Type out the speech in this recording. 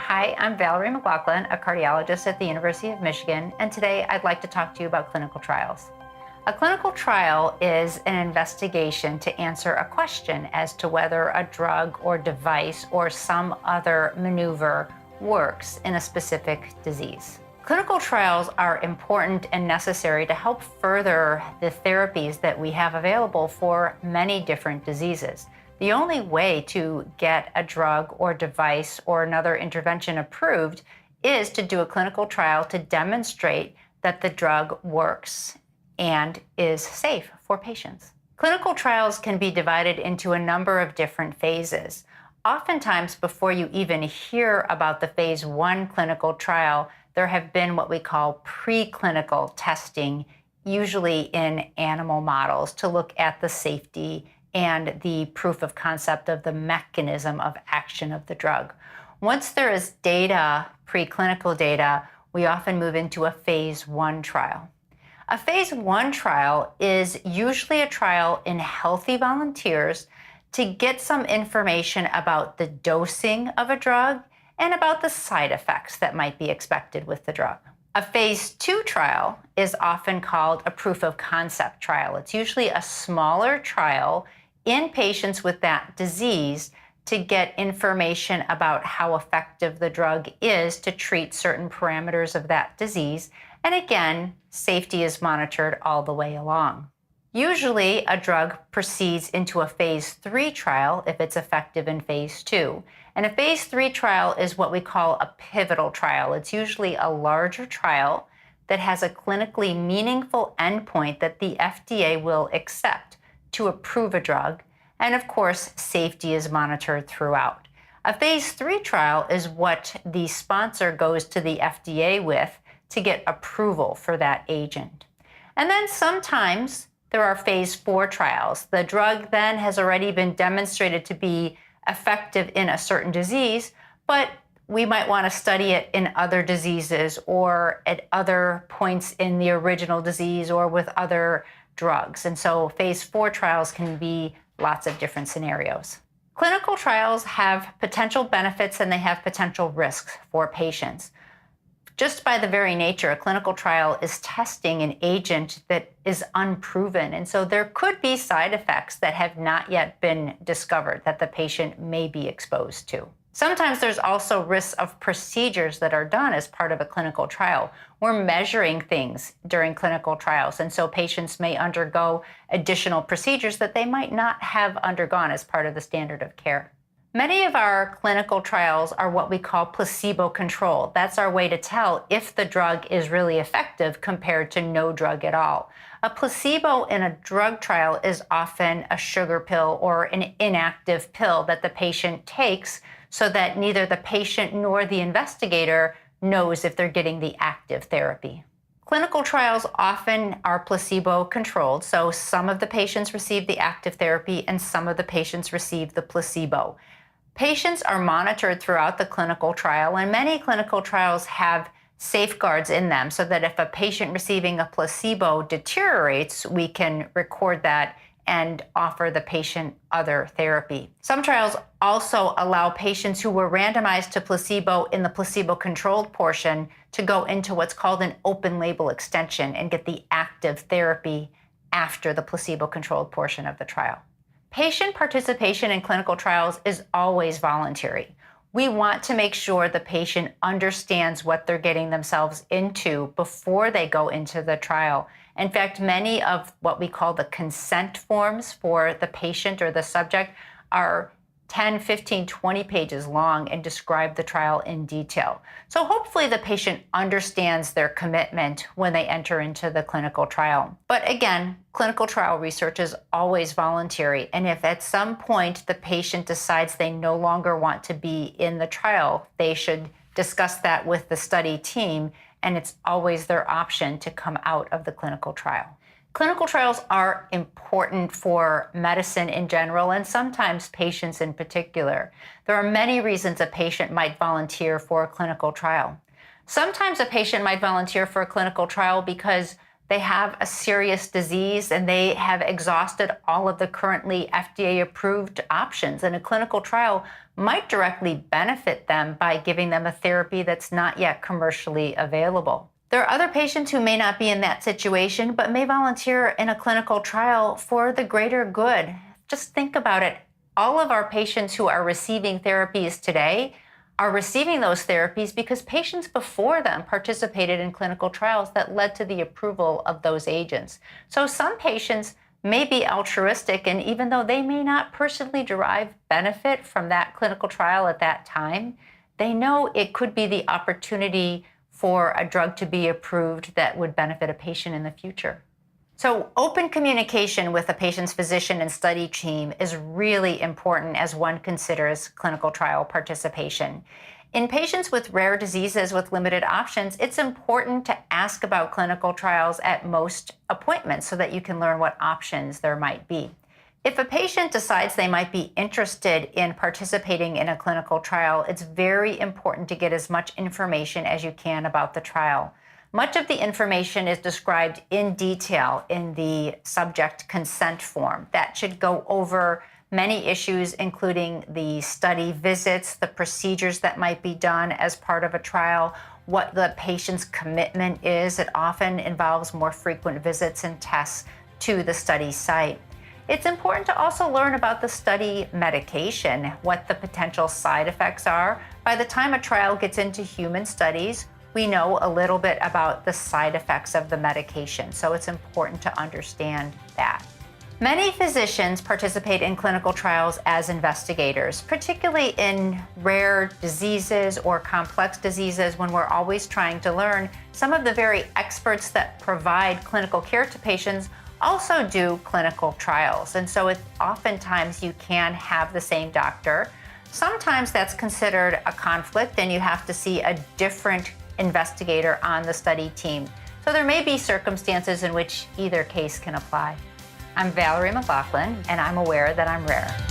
Hi, I'm Vallerie McLaughlin, a cardiologist at the University of Michigan, and today I'd like to talk to you about clinical trials. A clinical trial is an investigation to answer a question as to whether a drug or device or some other maneuver works in a specific disease. Clinical trials are important and necessary to help further the therapies that we have available for many different diseases. The only way to get a drug or device or another intervention approved is to do a clinical trial to demonstrate that the drug works and is safe for patients. Clinical trials can be divided into a number of different phases. Oftentimes, before you even hear about the phase 1 clinical trial, there have been what we call preclinical testing, usually in animal models, to look at the safety and the proof of concept of the mechanism of action of the drug. Once there is data, preclinical data, we often move into a phase 1 trial. A phase 1 trial is usually a trial in healthy volunteers to get some information about the dosing of a drug and about the side effects that might be expected with the drug. A phase 2 trial is often called a proof of concept trial. It's usually a smaller trial in patients with that disease to get information about how effective the drug is to treat certain parameters of that disease. And again, safety is monitored all the way along. Usually, a drug proceeds into a phase 3 trial if it's effective in phase 2. And a phase 3 trial is what we call a pivotal trial. It's usually a larger trial that has a clinically meaningful endpoint that the FDA will accept to approve a drug. And of course, safety is monitored throughout. A phase 3 trial is what the sponsor goes to the FDA with to get approval for that agent. And then sometimes there are phase 4 trials. The drug then has already been demonstrated to be effective in a certain disease, but we might want to study it in other diseases or at other points in the original disease or with other drugs. And so phase 4 trials can be lots of different scenarios. Clinical trials have potential benefits and they have potential risks for patients. Just by the very nature, a clinical trial is testing an agent that is unproven. And so there could be side effects that have not yet been discovered that the patient may be exposed to. Sometimes there's also risks of procedures that are done as part of a clinical trial. We're measuring things during clinical trials, and so patients may undergo additional procedures that they might not have undergone as part of the standard of care. Many of our clinical trials are what we call placebo-controlled. That's our way to tell if the drug is really effective compared to no drug at all. A placebo in a drug trial is often a sugar pill or an inactive pill that the patient takes so that neither the patient nor the investigator knows if they're getting the active therapy. Clinical trials often are placebo-controlled, so some of the patients receive the active therapy and some of the patients receive the placebo. Patients are monitored throughout the clinical trial, and many clinical trials have safeguards in them so that if a patient receiving a placebo deteriorates, we can record that and offer the patient other therapy. Some trials also allow patients who were randomized to placebo in the placebo-controlled portion to go into what's called an open label extension and get the active therapy after the placebo-controlled portion of the trial. Patient participation in clinical trials is always voluntary. We want to make sure the patient understands what they're getting themselves into before they go into the trial. In fact, many of what we call the consent forms for the patient or the subject are 10, 15, 20 pages long and describe the trial in detail. So hopefully the patient understands their commitment when they enter into the clinical trial. But again, clinical trial research is always voluntary. And if at some point the patient decides they no longer want to be in the trial, they should discuss that with the study team, and it's always their option to come out of the clinical trial. Clinical trials are important for medicine in general and sometimes patients in particular. There are many reasons a patient might volunteer for a clinical trial. Sometimes a patient might volunteer for a clinical trial because they have a serious disease and they have exhausted all of the currently FDA-approved options. And a clinical trial might directly benefit them by giving them a therapy that's not yet commercially available. There are other patients who may not be in that situation, but may volunteer in a clinical trial for the greater good. Just think about it. All of our patients who are receiving therapies today are receiving those therapies because patients before them participated in clinical trials that led to the approval of those agents. So some patients may be altruistic, and even though they may not personally derive benefit from that clinical trial at that time, they know it could be the opportunity for a drug to be approved that would benefit a patient in the future. So open communication with a patient's physician and study team is really important as one considers clinical trial participation. In patients with rare diseases with limited options, it's important to ask about clinical trials at most appointments so that you can learn what options there might be. If a patient decides they might be interested in participating in a clinical trial, it's very important to get as much information as you can about the trial. Much of the information is described in detail in the subject consent form. That should go over many issues, including the study visits, the procedures that might be done as part of a trial, what the patient's commitment is. It often involves more frequent visits and tests to the study site. It's important to also learn about the study medication, what the potential side effects are. By the time a trial gets into human studies, we know a little bit about the side effects of the medication, so it's important to understand that. Many physicians participate in clinical trials as investigators, particularly in rare diseases or complex diseases when we're always trying to learn. Some of the very experts that provide clinical care to patients also do clinical trials, and so oftentimes you can have the same doctor. Sometimes that's considered a conflict and you have to see a different investigator on the study team. So there may be circumstances in which either case can apply. I'm Vallerie McLaughlin, and I'm aware that I'm rare.